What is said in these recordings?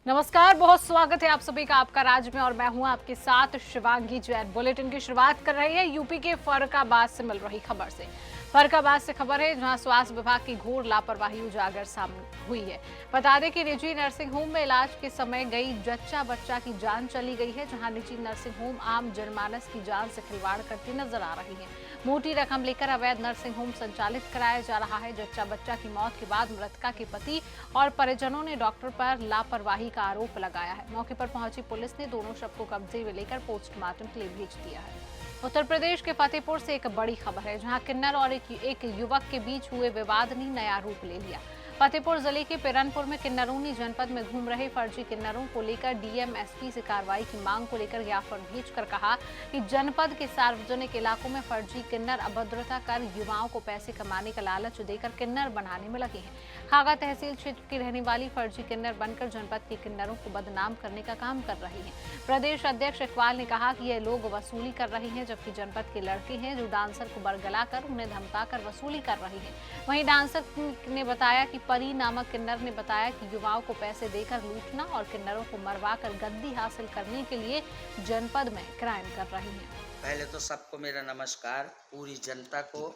नमस्कार, बहुत स्वागत है आप सभी का आपका राज्य में और मैं हूं आपके साथ शिवांगी जैन। बुलेटिन की शुरुआत कर रही है यूपी के फर्रुखाबाद से मिल रही खबर से। फर्रुखाबाद से खबर है जहां स्वास्थ्य विभाग की घोर लापरवाही उजागर सामने हुई है। बता दें कि निजी नर्सिंग होम में इलाज के समय गई जच्चा बच्चा की जान चली गई है, जहां निजी नर्सिंग होम आम जनमानस की जान से खिलवाड़ करती नजर आ रही है। मोटी रकम लेकर अवैध नर्सिंग होम संचालित कराया जा रहा है। जच्चा बच्चा की मौत के बाद मृतका के पति और परिजनों ने डॉक्टर पर लापरवाही का आरोप लगाया है। मौके पर पहुंची पुलिस ने दोनों शव को कब्जे में लेकर पोस्टमार्टम के लिए भेज दिया है। उत्तर प्रदेश के फतेहपुर से एक बड़ी खबर है, जहां किन्नर और एक युवक के बीच हुए विवाद ने नया रूप ले लिया। फतेहपुर जिले के पिरनपुर में किन्नरूनी जनपद में घूम रहे फर्जी किन्नरों को लेकर डीएम एसपी से कार्रवाई की मांग को लेकर ज्ञापन भेजकर कहा कि जनपद के सार्वजनिक इलाकों में फर्जी किन्नर अभद्रता कर युवाओं को पैसे कमाने का लालच देकर किन्नर बनाने में लगे हैं। खागा तहसील क्षेत्र की रहने वाली फर्जी किन्नर बनकर जनपद के किन्नरों को बदनाम करने का काम कर रही है। प्रदेश अध्यक्ष इकबाल ने कहा कि ये लोग वसूली कर रहे हैं, जबकि जनपद के लड़के हैं जो डांसर को बरगलाकर उन्हें धमकाकर वसूली कर रहे हैं। वहीं डांसर ने बताया कि परी नामक किन्नर ने बताया कि युवाओं को पैसे देकर लूटना और किन्नरों को मरवाकर गद्दी हासिल करने के लिए जनपद में क्राइम कर रही हैं। पहले तो सबको मेरा नमस्कार, पूरी जनता को।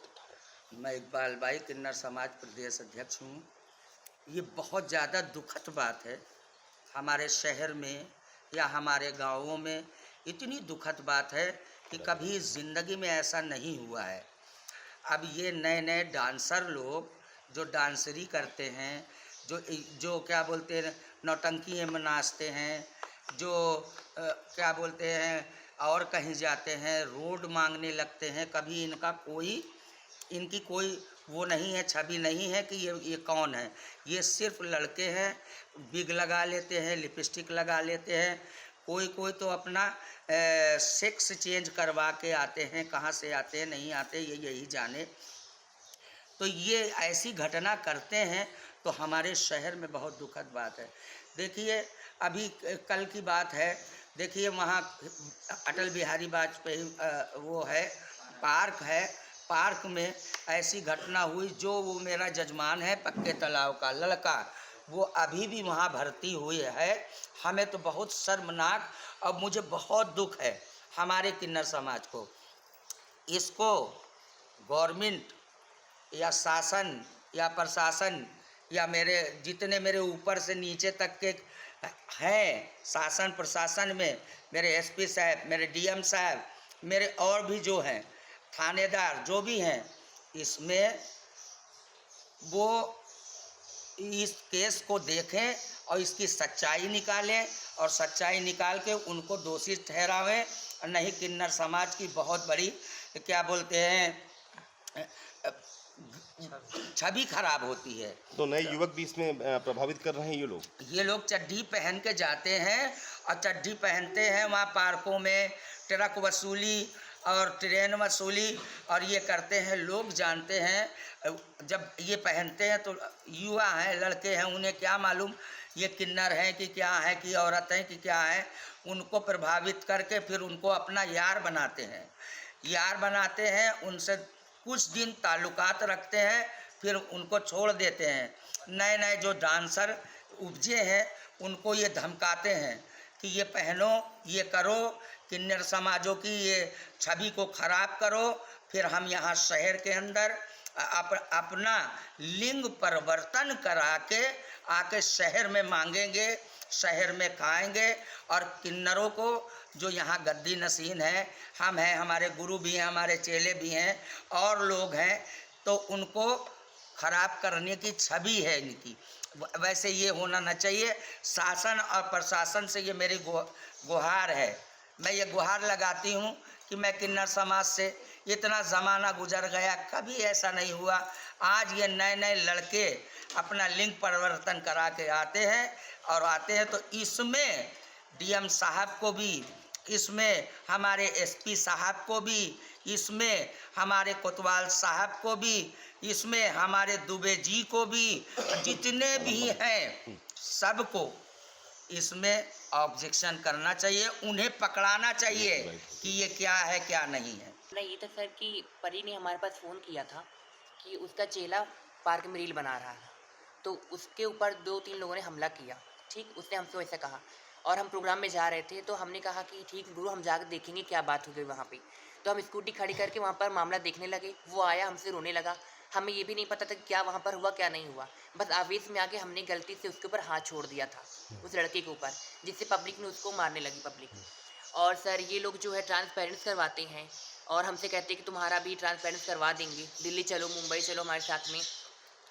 मैं इकबाल भाई किन्नर समाज प्रदेश अध्यक्ष हूँ। ये बहुत ज़्यादा दुखद बात है हमारे शहर में या हमारे गांवों में। इतनी दुखद बात है कि कभी ज़िंदगी में ऐसा नहीं हुआ है। अब ये नए नए डांसर लोग जो डांसरी करते हैं, जो क्या बोलते हैं नौटंकी में नाचते हैं, जो क्या बोलते हैं और कहीं जाते हैं रोड मांगने लगते हैं, कभी इनकी कोई वो नहीं है, छवि नहीं है कि ये कौन है। ये सिर्फ लड़के हैं, बिग लगा लेते हैं, लिपस्टिक लगा लेते हैं। कोई तो अपना सेक्स चेंज करवा के आते हैं, कहाँ से आते हैं नहीं आते ये यही जाने। तो ये ऐसी घटना करते हैं तो हमारे शहर में बहुत दुखद बात है। देखिए अभी कल की बात है, देखिए वहाँ अटल बिहारी वाजपेयी वो है पार्क है, पार्क में ऐसी घटना हुई। जो वो मेरा जजमान है पक्के तालाब का लड़का, वो अभी भी वहाँ भर्ती हुई है। हमें तो बहुत शर्मनाक और मुझे बहुत दुख है हमारे किन्नर समाज को। इसको गवर्नमेंट या शासन या प्रशासन या मेरे जितने मेरे ऊपर से नीचे तक के हैं शासन प्रशासन में, मेरे एसपी साहब, मेरे डीएम साहब, मेरे और भी जो हैं थानेदार जो भी हैं, इसमें वो इस केस को देखें और इसकी सच्चाई निकालें और सच्चाई निकाल के उनको दोषी ठहरावें। और नहीं किन्नर समाज की बहुत बड़ी क्या बोलते हैं छवि खराब होती है। तो नए युवक भी इसमें प्रभावित कर रहे हैं। ये लोग चड्डी पहन के जाते हैं और चड्डी पहनते हैं वहाँ पार्कों में, ट्रक वसूली और ट्रेन वसूली और ये करते हैं। लोग जानते हैं जब ये पहनते हैं तो युवा हैं, लड़के हैं, उन्हें क्या मालूम ये किन्नर हैं कि क्या है कि औरत हैं कि क्या है। उनको प्रभावित करके फिर उनको अपना यार बनाते हैं, उनसे कुछ दिन ताल्लुकात रखते हैं, फिर उनको छोड़ देते हैं। नए नए जो डांसर उपजे हैं उनको ये धमकाते हैं कि ये पहनो, ये करो, किन्नर समाजों की ये छवि को खराब करो। फिर हम यहाँ शहर के अंदर अपना लिंग परिवर्तन करा के आके शहर में मांगेंगे, शहर में खाएंगे। और किन्नरों को जो यहाँ गद्दी नसीन है, हम हैं, हमारे गुरु भी हैं, हमारे चेले भी हैं और लोग हैं, तो उनको खराब करने की छवि है इनकी। वैसे ये होना न चाहिए। शासन और प्रशासन से ये मेरी गुहार है। मैं ये गुहार लगाती हूँ कि मैं किन्नर समाज से इतना ज़माना गुजर गया, कभी ऐसा नहीं हुआ। आज ये नए नए लड़के अपना लिंग परिवर्तन करा के आते हैं तो इसमें डीएम साहब को भी, इसमें हमारे एसपी साहब को भी, इसमें हमारे कोतवाल साहब को भी, इसमें हमारे दुबे जी को भी, जितने भी हैं सबको इसमें ऑब्जेक्शन करना चाहिए, उन्हें पकड़ाना चाहिए कि ये क्या है क्या नहीं है। नहीं, ये तो सर कि परी ने हमारे पास फ़ोन किया था कि उसका चेला पार्क में रील बना रहा था, तो उसके ऊपर 2-3 लोगों ने हमला किया। ठीक, उसने हमसे वैसा कहा। और हम प्रोग्राम में जा रहे थे तो हमने कहा कि ठीक गुरु, हम जाकर देखेंगे क्या बात हो गई वहाँ पे। तो हम स्कूटी खड़ी करके वहाँ पर मामला देखने लगे। वो आया, हमसे रोने लगा। हमें ये भी नहीं पता था कि क्या वहाँ पर हुआ, क्या नहीं हुआ। बस आवेश में आके हमने गलती से उसके ऊपर हाथ छोड़ दिया था, उस लड़के के ऊपर, जिससे पब्लिक ने उसको मारने लगी, पब्लिक। और सर ये लोग जो है ट्रांसपेरेंस करवाते हैं और हमसे कहते हैं कि तुम्हारा भी ट्रांसपेरेंस करवा देंगे, दिल्ली चलो, मुंबई चलो हमारे साथ में।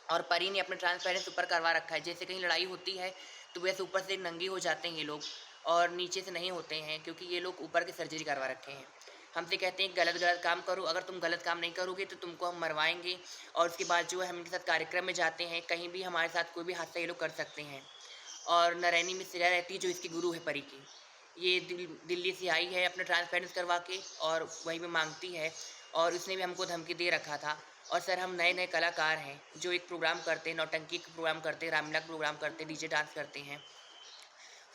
और परी ने अपना ट्रांसपेरेंस ऊपर करवा रखा है। जैसे कहीं लड़ाई होती है तो वैसे ऊपर से नंगे हो जाते हैं ये लोग, और नीचे से नहीं होते हैं, क्योंकि ये लोग ऊपर की सर्जरी करवा रखे हैं। हमसे कहते हैं गलत गलत काम करो, अगर तुम गलत काम नहीं करोगे तो तुमको हम मरवाएंगे। और उसके बाद जो है हम इनके साथ कार्यक्रम में जाते हैं, कहीं भी हमारे साथ कोई भी हादसा ये लोग कर सकते हैं। और नरैनी में सिरा रहती है जो इसकी गुरु है परी की, ये दिल्ली से आई है अपना ट्रांसपेरेंस करवा के और वहीं पे मांगती है। और उसने भी हमको धमकी दे रखा था। और सर हम नए नए कलाकार हैं जो एक प्रोग्राम करते हैं, नौटंकी का प्रोग्राम करते हैं, रामलीला का प्रोग्राम करते हैं, डीजे डांस करते हैं।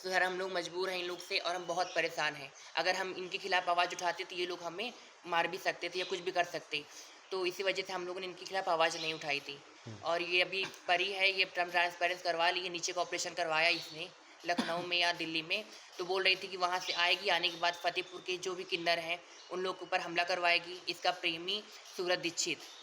तो सर हम लोग मजबूर हैं इन लोग से और हम बहुत परेशान हैं। अगर हम इनके खिलाफ़ आवाज़ उठाते तो ये लोग हमें मार भी सकते थे या कुछ भी कर सकते। तो इसी वजह से हम लोगों ने इनके खिलाफ़ आवाज़ नहीं उठाई थी। और ये अभी परी है, ये ट्रांसपेरेंस करवा ली है, नीचे का ऑपरेशन करवाया इसने लखनऊ में या दिल्ली में। तो बोल रही थी कि वहाँ से आएगी, आने के बाद फतेहपुर के जो भी किन्नर हैं उन लोग के ऊपर हमला करवाएगी। इसका प्रेमी सूरज दीक्षित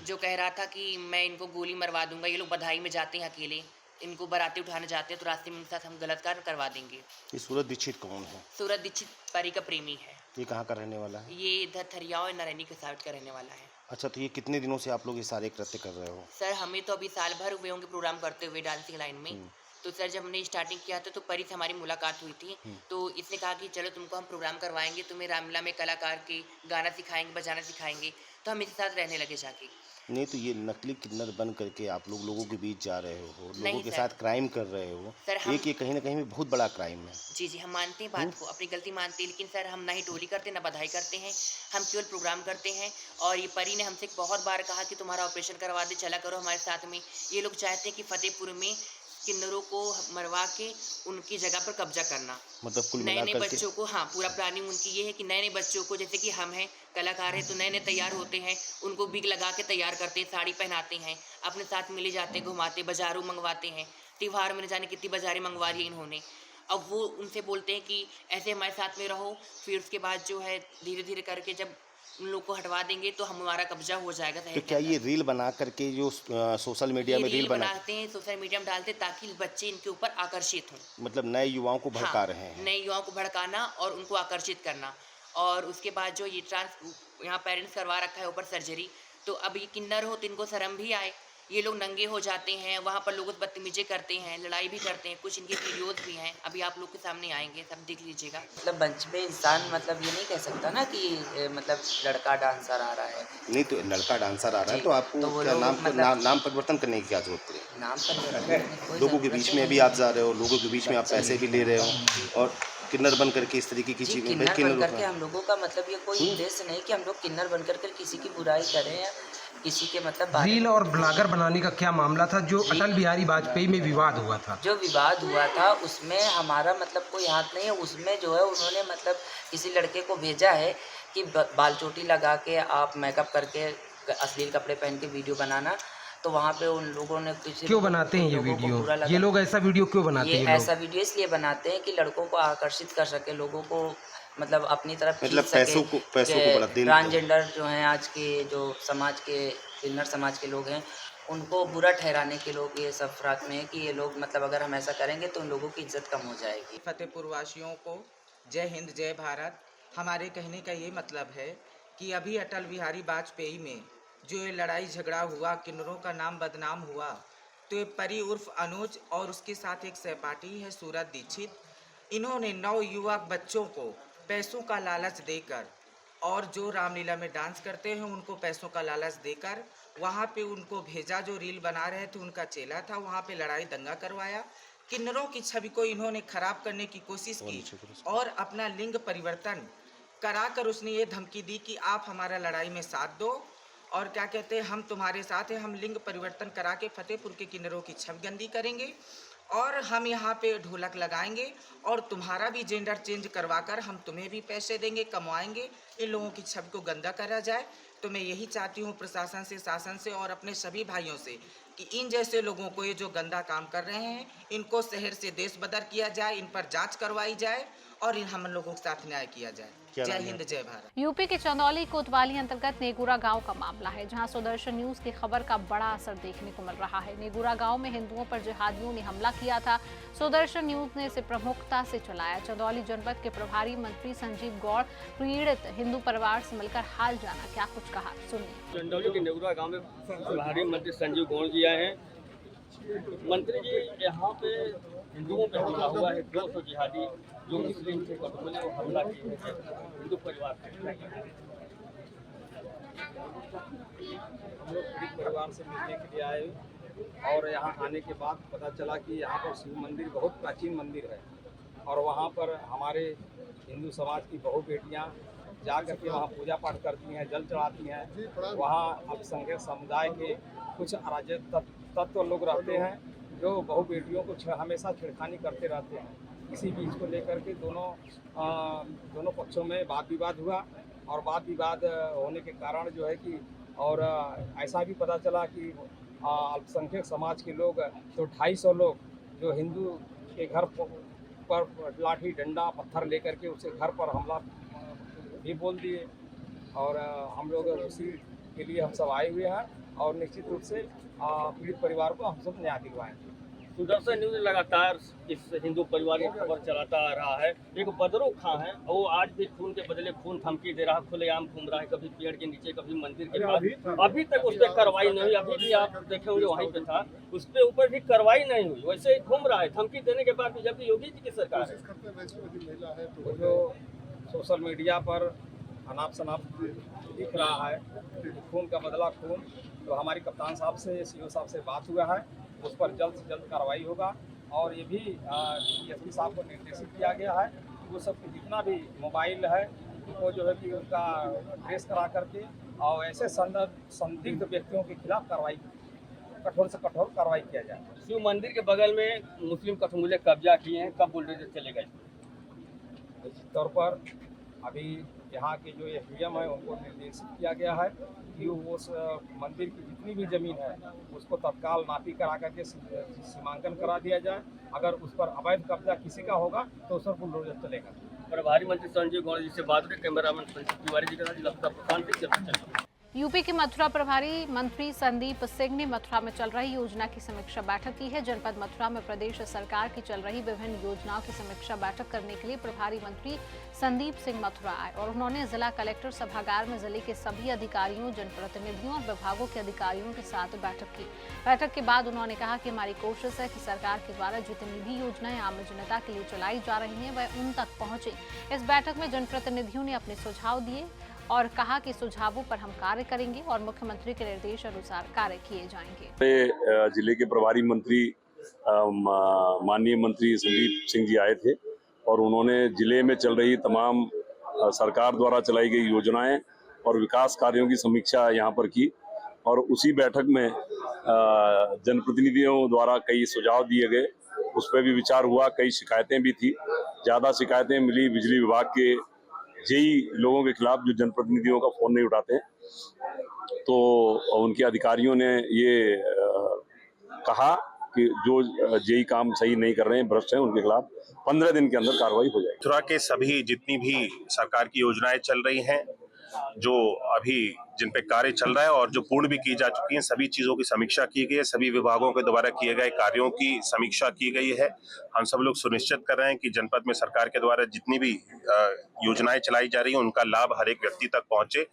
जो कह रहा था कि मैं इनको गोली मरवा दूंगा, ये लोग बधाई में जाते हैं अकेले, इनको बाराती उठाने जाते हैं तो रास्ते में इनके साथ हम गलत कार्य करवा देंगे। ये सूरज दीक्षित कौन है? सूरज दीक्षित परी का प्रेमी है। ये कहाँ का रहने वाला है? ये इधर थरियाव और नरैनी के साइड का रहने वाला है। अच्छा, तो ये कितने दिनों से आप लोग ये सारे कृत्य कर रहे हो? सर हमें तो अभी साल भर हुए होंगे प्रोग्राम करते हुए डांसिंग लाइन में। तो सर जब हमने स्टार्टिंग किया था तो परी से हमारी मुलाकात हुई थी। तो इसने कहा कि चलो तुमको हम प्रोग्राम करवाएंगे, तुम्हें रामलीला में कलाकार के गाना सिखाएंगे, बजाना सिखाएंगे। तो हम इसके साथ रहने लगे जाके। नहीं, तो ये नकली किन्नर बन करके आप लोगों के बीच जा रहे हो, लोगों नहीं के सर। साथ क्राइम कर रहे हो। सर हम एक ये कहीं ना कहीं भी बहुत बड़ा क्राइम है। जी जी हम मानते हैं बात को, अपनी गलती मानते हैं, लेकिन सर हम ना ही टोली करते ना बधाई करते हैं, हम केवल प्रोग्राम करते हैं। और ये परी ने हमसे बहुत बार कहा कि तुम्हारा ऑपरेशन करवा दे, चला करो हमारे साथ में। ये लोग चाहते हैं कि फतेहपुर में किन्नरों को मरवा के उनकी जगह पर कब्जा करना, मतलब कुल नए मिला नए करके बच्चों को। हाँ, पूरा प्लानिंग उनकी ये है कि नए नए बच्चों को, जैसे कि हम हैं कलाकार हैं तो नए नए तैयार होते हैं, उनको बिग लगा के तैयार करते हैं, साड़ी पहनाते हैं, अपने साथ मिले जाते हैं, घुमाते, बाजारों मंगवाते हैं। त्योहार में न जाने कितनी बाजारें मंगवा दी इन्होंने। अब वो उनसे बोलते हैं कि ऐसे हमारे साथ में रहो, फिर उसके बाद जो है धीरे धीरे करके जब उन लोग को हटवा देंगे तो हमारा कब्जा हो जाएगा शहर तो के क्या अंदर। ये रील बना करके जो सोशल मीडिया ये में रील बना बनाते हैं, सोशल मीडिया में डालते हैं ताकि बच्चे इनके ऊपर आकर्षित हों। मतलब नए युवाओं को भड़का रहे हैं? नए युवाओं को भड़काना और उनको आकर्षित करना। और उसके बाद जो ये यहाँ पेरेंट्स करवा रखा है ऊपर सर्जरी, तो अब ये किन्नर हो तो इनको शर्म भी आए। ये लोग नंगे हो जाते हैं, वहाँ पर लोगों से बदतमीजी करते हैं, लड़ाई भी करते हैं, कुछ इनके वीडियोज़ भी हैं, अभी आप लोग के सामने आएंगे, सब देख लीजिएगा। मतलब मंच पे इंसान मतलब ये नहीं कह सकता ना कि मतलब लड़का डांसर आ रहा है। नहीं, तो लड़का डांसर आ रहा है जी, तो आपको तो वो क्या लोग मतलब नाम परिवर्तन करने की क्या जरूरत पड़ी? नाम पर लोगों के बीच में भी आप जा रहे हो, लोगों के बीच में आप पैसे भी ले रहे हो और किन्नर बन करके इस तरीके की जी, चीज़ें किन्नर बन करके हम लोगों का मतलब ये कोई उद्देश्य नहीं कि हम लोग किन्नर बन करके किसी की बुराई करें या किसी के मतलब बारे रील में। और ब्लॉगर बनाने का क्या मामला था जो अटल बिहारी वाजपेयी में विवाद हुआ था? जो विवाद हुआ था उसमें हमारा मतलब कोई हाथ नहीं है। उसमें जो है उन्होंने मतलब किसी लड़के को भेजा है कि बाल चोटी लगा के आप मेकअप करके अश्लील कपड़े पहन के वीडियो बनाना। तो वहाँ पे उन लोगों ने किसी क्यों बनाते हैं ये लोगों को वीडियो? बुरा लगा। ये लोग ऐसा वीडियो क्यों बनाते हैं? ये ये ऐसा लोग वीडियो इसलिए बनाते हैं कि लड़कों को आकर्षित कर सके, लोगों को मतलब अपनी तरफ मतलब खींच सके। पैसों को बढ़ा दें। ट्रांसजेंडर जो हैं आज के जो समाज के किन्नर समाज के लोग हैं उनको बुरा ठहराने के लोग ये सब फिराक में है कि ये लोग मतलब अगर हम ऐसा करेंगे तो उन लोगों की इज्जत कम हो जाएगी। फतेहपुर वासियों को जय हिंद जय भारत। हमारे कहने का ये मतलब है कि अभी अटल बिहारी वाजपेयी में जो ये लड़ाई झगड़ा हुआ, किन्नरों का नाम बदनाम हुआ, तो ये परी उर्फ अनुज और उसके साथ एक सहपाठी है सूरज दीक्षित, इन्होंने 9 युवक बच्चों को पैसों का लालच देकर और जो रामलीला में डांस करते हैं उनको पैसों का लालच देकर वहाँ पे उनको भेजा। जो रील बना रहे थे उनका चेला था, वहाँ पे लड़ाई दंगा करवाया, किन्नरों की छवि को इन्होंने खराब करने की कोशिश की और अपना लिंग परिवर्तन कराकर उसने ये धमकी दी कि आप हमारा लड़ाई में साथ दो और क्या कहते हैं हम तुम्हारे साथ हैं, हम लिंग परिवर्तन करा के फतेहपुर के किन्नरों की छवि गंदी करेंगे और हम यहाँ पे ढोलक लगाएंगे और तुम्हारा भी जेंडर चेंज करवाकर हम तुम्हें भी पैसे देंगे, कमाएंगे, इन लोगों की छवि को गंदा करा जाए। तो मैं यही चाहती हूँ प्रशासन से, शासन से और अपने सभी भाइयों से कि इन जैसे लोगों को, ये जो गंदा काम कर रहे हैं, इनको शहर से देश बदर किया जाए, इन पर जांच करवाई जाए और इन हम लोगों के साथ न्याय किया जाए। जय हिंद, जय भारत। यूपी के चंदौली कोतवाली अंतर्गत नेगुरा गांव का मामला है, जहां सुदर्शन न्यूज की खबर का बड़ा असर देखने को मिल रहा है। नेगुरा गांव में हिंदुओं पर जिहादियों ने हमला किया था। सुदर्शन न्यूज ने इसे प्रमुखता से चलाया। चंदौली जनपद के प्रभारी मंत्री संजीव गौड़ पीड़ित हिंदू परिवार से मिलकर हाल जाना, क्या कुछ कहा, सुनिए। चंदौली के नेगुरा गांव में प्रभारी मंत्री संजीव गौड़ जी आए हैं। मंत्री जी, यहाँ पे हिंदुओं पे हमला हुआ है, 200 जिहादी जो मुस्लिम थे बोले वो हमला किए हैं हिंदू परिवार पे। हम लोग पीड़ित परिवार से मिलने के लिए आए और यहाँ आने के बाद पता चला कि यहाँ पर शिव मंदिर बहुत प्राचीन मंदिर है और वहाँ पर हमारे हिंदू समाज की बहु बेटियाँ जा करके वहाँ पूजा पाठ करती हैं, जल चढ़ाती हैं। वहाँ अल्पसंख्यक समुदाय के कुछ अराजक तत्व लोग रहते हैं जो बहु बेटियों को हमेशा छेड़खानी करते रहते हैं। इसी चीज़ को लेकर के दोनों पक्षों में वाद विवाद हुआ और वाद विवाद होने के कारण जो है कि और ऐसा भी पता चला कि अल्पसंख्यक समाज के लोग तो 250 लोग जो हिंदू के घर पर लाठी डंडा पत्थर लेकर के उसके घर पर हमला भी बोल दिए और हम लोग उसी के लिए हम सब आए हुए हैं और निश्चित रूप से पीड़ित परिवार को हम सब न्याय दिलवाएंगे। सुदर्शन न्यूज लगातार इस हिंदू परिवार की खबर चलाता आ रहा है। एक बदरो खां है, वो आज भी खून के बदले खून धमकी दे रहा, खुलेआम घूम रहा है, कभी पेड़ के नीचे, कभी मंदिर के पास। अभी तक उस पर कार्रवाई नहीं हुई। अभी भी आप देखे होंगे वहीं पे था, उस पर ऊपर भी कार्रवाई नहीं हुई, वैसे ही घूम रहा है धमकी देने के बाद भी। जबकि योगी जी की सरकार है, जो सोशल मीडिया पर अनाप शनाप दिख रहा है, खून का बदला खून। तो हमारी कप्तान साहब से, सीओ साहब से बात हुआ है, उस पर जल्द से जल्द कार्रवाई होगा और ये भी डीएसपी साहब को निर्देशित किया गया है कि वो सब जितना भी मोबाइल है वो जो है कि उनका ट्रेस करा करके और ऐसे संदिग्ध व्यक्तियों के खिलाफ कार्रवाई, कठोर से कठोर कार्रवाई किया जाए। शिव मंदिर के बगल में मुस्लिम कठमुले कब्जा किए हैं, कब बुलडोजर चले गए? निश्चित तौर पर अभी यहाँ के जो एसडीएम है उनको निर्देशित किया गया है कि उस मंदिर की जितनी भी ज़मीन है उसको तत्काल नापी करा करके सीमांकन करा दिया जाए। अगर उस पर अवैध कब्जा किसी का होगा तो उस पर बुलडोजर चलेगा। प्रभारी मंत्री संजीव गौड़ जी से बात हुई, कैमरामैन संजीव तिवारी जी के साथ लगता प्रशांत। यूपी के मथुरा प्रभारी मंत्री संदीप सिंह ने मथुरा में चल रही योजना की समीक्षा बैठक की है। जनपद मथुरा में प्रदेश सरकार की चल रही विभिन्न योजनाओं की समीक्षा बैठक करने के लिए प्रभारी मंत्री संदीप सिंह मथुरा आए और उन्होंने जिला कलेक्टर सभागार में जिले के सभी अधिकारियों, जनप्रतिनिधियों और विभागों के अधिकारियों के साथ बैठक की। बैठक के बाद उन्होंने कहा कि हमारी कोशिश है कि सरकार के द्वारा जितनी भी योजनाएं आम जनता के लिए चलाई जा रही हैं वह उन तक पहुंचे। इस बैठक में जनप्रतिनिधियों ने अपने सुझाव दिए और कहा कि सुझावों पर हम कार्य करेंगे और मुख्यमंत्री के निर्देश अनुसार कार्य किए जाएंगे। जिले के प्रभारी मंत्री माननीय मंत्री संदीप सिंह जी आए थे और उन्होंने जिले में चल रही तमाम सरकार द्वारा चलाई गई योजनाएं और विकास कार्यों की समीक्षा यहाँ पर की और उसी बैठक में जनप्रतिनिधियों द्वारा कई सुझाव दिए गए, उस पर भी विचार हुआ। कई शिकायतें भी थी, ज़्यादा शिकायतें मिली बिजली विभाग के जेई लोगों के खिलाफ जो जनप्रतिनिधियों का फोन नहीं उठाते हैं। तो उनके अधिकारियों ने ये कहा कि जो जेई काम सही नहीं कर रहे हैं, भ्रष्ट हैं, उनके खिलाफ 15 दिन के अंदर कार्रवाई हो जाएगी। मथुरा के सभी जितनी भी सरकार की योजनाएं चल रही हैं, जो अभी जिन पे कार्य चल रहा है और जो पूर्ण भी की जा चुकी हैं, सभी चीज़ों की समीक्षा की गई है। सभी विभागों के द्वारा किए गए कार्यों की समीक्षा की गई है। हम सब लोग सुनिश्चित कर रहे हैं कि जनपद में सरकार के द्वारा जितनी भी योजनाएं चलाई जा रही हैं उनका लाभ हर एक व्यक्ति तक पहुंचे,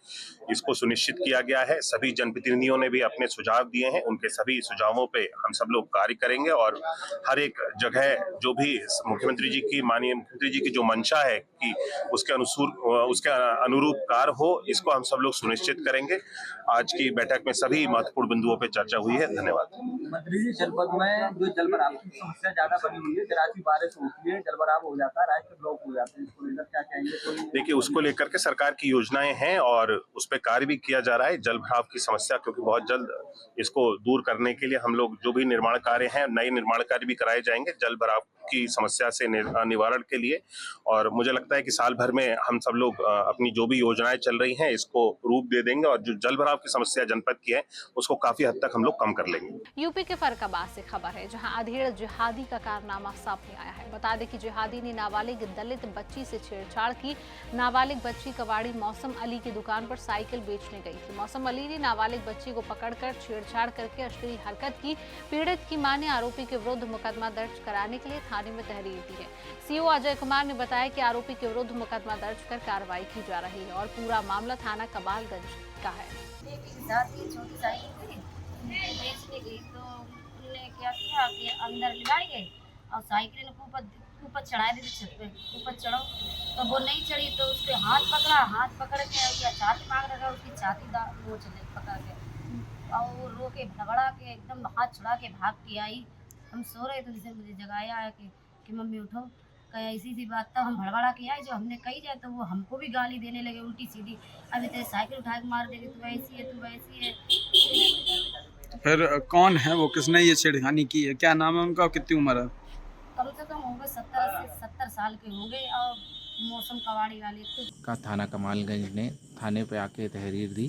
इसको सुनिश्चित किया गया है। सभी जनप्रतिनिधियों ने भी अपने सुझाव दिए हैं, उनके सभी सुझावों पे हम सब लोग कार्य करेंगे और हर एक जगह जो भी मुख्यमंत्री जी की, माननीय मुख्यमंत्री जी की जो मंशा है कि उसके अनुरूप कार्य हो, इसको हम सब लोग सुनिश्चित करेंगे। आज की बैठक में सभी महत्वपूर्ण बिंदुओं पर चर्चा हुई है। धन्यवाद। मंत्री जी, जनपद में जो जल भराव की समस्या ज्यादा बनी हुई है, जरा सी बारिश होती है जल भराव हो जाता है, रास्ते ब्लॉक हो जाते हैं, इसको लेकर क्या कहेंगे? देखिए, उसको लेकर के सरकार की योजनाएं हैं और उस पर कार्य भी किया जा रहा है। जल भराव की समस्या क्योंकि बहुत जल्द इसको दूर करने के लिए हम लोग जो भी निर्माण कार्य हैं, नए निर्माण कार्य भी कराए जाएंगे जल भराव की समस्या से निवारण के लिए। और मुझे लगता है कि साल भर में हम सब लोग अपनी जो भी योजनाएं चल रही हैं इसको रूप दे देंगे करेंगे और जो जल भराव की समस्या जनपद की है उसको काफी हद तक हम लोग कम कर लेंगे। यूपी के फर्रुखाबाद से खबर है, जहां अधेड़ जिहादी का कारनामा सामने आया है। बता दें कि जिहादी ने नाबालिग दलित बच्ची से छेड़छाड़ की। नाबालिग बच्ची कबाड़ी मौसम अली की दुकान पर साइकिल बेचने गई थी। मौसम अली ने नाबालिग बच्ची को पकड़कर छेड़छाड़ करके अश्लील हरकत की। पीड़ित की मां ने आरोपी के विरुद्ध मुकदमा दर्ज कराने के लिए थाने में तहरीर दी है। सीओ अजय कुमार ने बताया कि आरोपी के विरुद्ध मुकदमा दर्ज कर कार्रवाई की जा रही है और पूरा मामला थाना कबालगंज का है। छोटी साइकिल थी, बेचने गई तो उन्होंने क्या किया कि अंदर लगाई गई और साइकिल ने ऊपर चढ़ा दी छत पे। ऊपर चढ़ो तो वो नहीं चढ़ी तो उसके हाथ पकड़ के या छाती मांग रखा, उसकी छाती वो चले पकड़ के और वो रो के भड़बड़ा के एकदम हाथ छुड़ा के भाग के आई। हम सो रहे थे, जिसे मुझे जगाया है कि मम्मी उठो, कहीं ऐसी सी बात था। हम भड़बड़ा के आए, जो हमने कही जाए तो वो हमको भी गाली देने लगे उल्टी सीधी, अभी तेरे साइकिल उठा के मार देगी, तू ऐसी है तू वैसी है। फिर कौन है वो, किसने ये छेड़खानी की है, क्या नाम है उनका और कितनी उम्र है? कम से कम होंगे 70 साल के होंगे और मौसम कबाड़ी वाले का थाना कमालगंज ने थाने पे आके तहरीर दी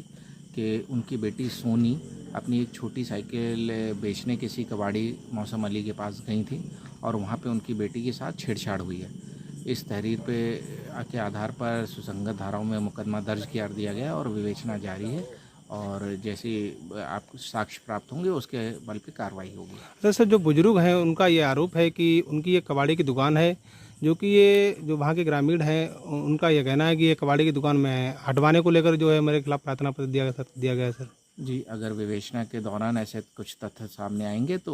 कि उनकी बेटी सोनी अपनी एक छोटी साइकिल बेचने किसी कबाड़ी मौसम अली के पास गई थी और वहाँ पे उनकी बेटी के साथ छेड़छाड़ हुई है। इस तहरीर के आधार पर सुसंगत धाराओं में मुकदमा दर्ज कर दिया गया और विवेचना जारी है और जैसे आपको साक्ष्य प्राप्त होंगे उसके बल पे कार्रवाई होगी। दरअसल जो बुजुर्ग हैं उनका ये आरोप है कि उनकी ये कबाड़ी की दुकान है, जो कि ये जो वहाँ के ग्रामीण हैं उनका ये कहना है कि ये कबाड़ी की दुकान में हटवाने को लेकर जो है मेरे खिलाफ प्रार्थना पत्र दिया गया है सर। जी, अगर विवेचना के दौरान ऐसे कुछ तथ्य सामने आएंगे तो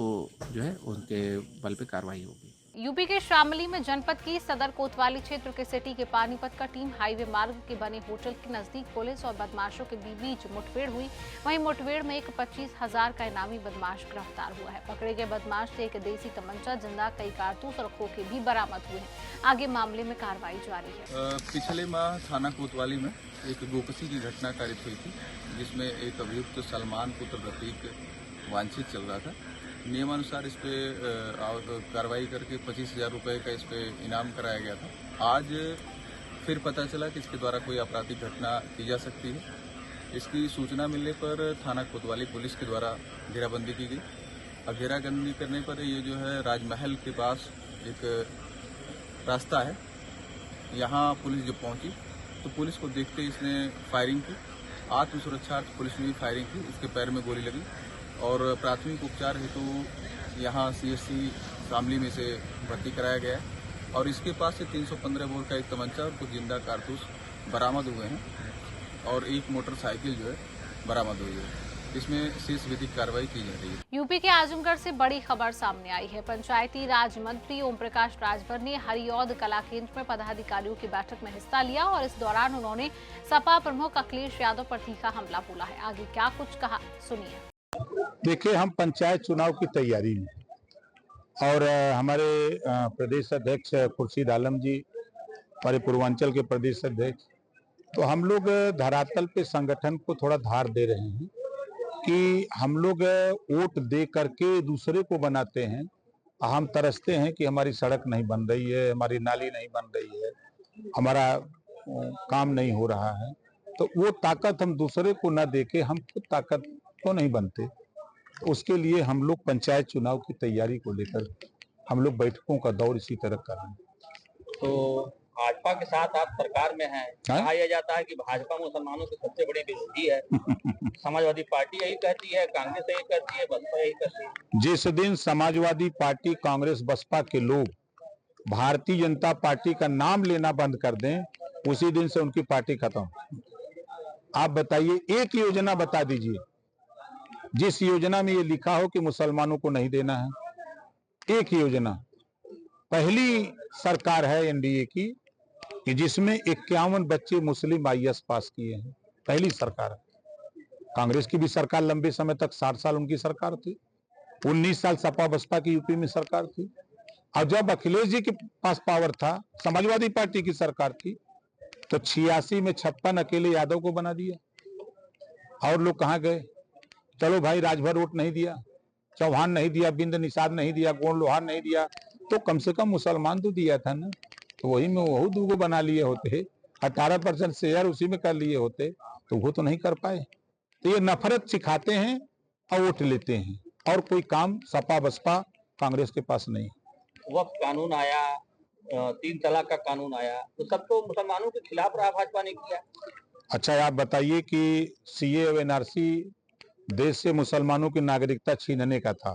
जो है उनके बल पे कार्रवाई होगी। यूपी के शामली में जनपद की सदर कोतवाली क्षेत्र के सिटी के पानीपत का टीम हाईवे मार्ग के बने होटल के नजदीक पुलिस और बदमाशों के बीच मुठभेड़ हुई। वहीं मुठभेड़ में एक 25,000 का इनामी बदमाश गिरफ्तार हुआ है। पकड़े गए बदमाश से एक देसी तमंचा, जिंदा, कई कारतूस और खोखे भी बरामद हुए हैं। आगे मामले में कार्रवाई जारी है। पिछले माह थाना कोतवाली में एक गोकसी की घटना कारित हुई थी, जिसमें एक अभियुक्त सलमान पुत्र रफीक वांछित चल रहा था। नियमानुसार इस पे कार्रवाई करके 25,000 रुपये का इस पे इनाम कराया गया था। आज फिर पता चला कि इसके द्वारा कोई आपराधिक घटना की जा सकती है। इसकी सूचना मिलने पर थाना कोतवाली पुलिस के द्वारा घेराबंदी की गई और घेराबंदी करने पर ये जो है राजमहल के पास एक रास्ता है, यहाँ पुलिस जब पहुँची तो पुलिस को देखते इसने फायरिंग की। आत्मसुरक्षार्थ पुलिस ने भी फायरिंग की, इसके पैर में गोली लगी और प्राथमिक उपचार हेतु यहाँ CSC शामली में से भर्ती कराया गया है और इसके पास से 315 बोर का एक तमंचा और कुछ जिंदा कारतूस बरामद हुए हैं और एक मोटरसाइकिल जो है बरामद हुई है। इसमें शेष विधिक कार्रवाई की जा रही है। यूपी के आजमगढ़ से बड़ी खबर सामने आई है। पंचायती राज मंत्री ओम प्रकाश राजभर ने हरिऔध कला केंद्र में पदाधिकारियों की बैठक में हिस्सा लिया और इस दौरान उन्होंने सपा प्रमुख अखिलेश यादव पर तीखा हमला बोला है। आगे क्या कुछ कहा, सुनिए। देखिए, हम पंचायत चुनाव की तैयारी में और हमारे प्रदेश अध्यक्ष खुर्शीद आलम जी, हमारे पूर्वांचल के प्रदेश अध्यक्ष, तो हम लोग धरातल पे संगठन को थोड़ा धार दे रहे हैं कि हम लोग वोट दे करके दूसरे को बनाते हैं। हम तरसते हैं कि हमारी सड़क नहीं बन रही है, हमारी नाली नहीं बन रही है, हमारा काम नहीं हो रहा है, तो वो ताकत हम दूसरे को न दे के हम खुद ताकत तो नहीं बनते। तो उसके लिए हम लोग पंचायत चुनाव की तैयारी को लेकर हम लोग बैठकों का दौर इसी तरह कर रहे हैं। तो भाजपा के साथ आप सरकार में हैं, कहा यह जाता है कि भाजपा मुसलमानों के सबसे बड़े विरोधी है। समाजवादी पार्टी यही कहती है, कांग्रेस यही कहती है, बसपा यही कहती है। जिस दिन समाजवादी पार्टी, कांग्रेस, बसपा के लोग भारतीय जनता पार्टी का नाम लेना बंद कर दें, उसी दिन से उनकी पार्टी खत्म। आप बताइए, एक योजना बता दीजिए जिस योजना में ये लिखा हो कि मुसलमानों को नहीं देना है। एक योजना, पहली सरकार है एनडीए की कि जिसमें 51 बच्चे मुस्लिम IAS पास किए हैं, पहली सरकार है। कांग्रेस की भी सरकार लंबे समय तक 60 साल उनकी सरकार थी, 19 साल सपा बसपा की यूपी में सरकार थी। और जब अखिलेश जी के पास पावर था, समाजवादी पार्टी की सरकार थी, तो 86 में 56 अकेले यादव को बना दिया। और लोग कहाँ गए? चलो भाई, राजभर वोट नहीं दिया, चौहान नहीं दिया, बिंद निषाद नहीं दिया, गोंड लोहार नहीं दिया, तो कम से कम मुसलमान तो दिया था ना। तो वही में वही दूगो बना लिए होते, 18% शेयर उसी में कर लिए होते, तो वो तो नहीं कर पाए। तो ये नफरत सिखाते हैं और वोट लेते हैं, और कोई काम सपा बसपा कांग्रेस के पास नहीं। वक्त कानून आया, 3 तलाक का कानून आया, तो सब तो मुसलमानों के खिलाफ रहा, भाजपा ने किया। अच्छा, आप बताइए कि सीए और एनआरसी देश से मुसलमानों की नागरिकता छीनने का था।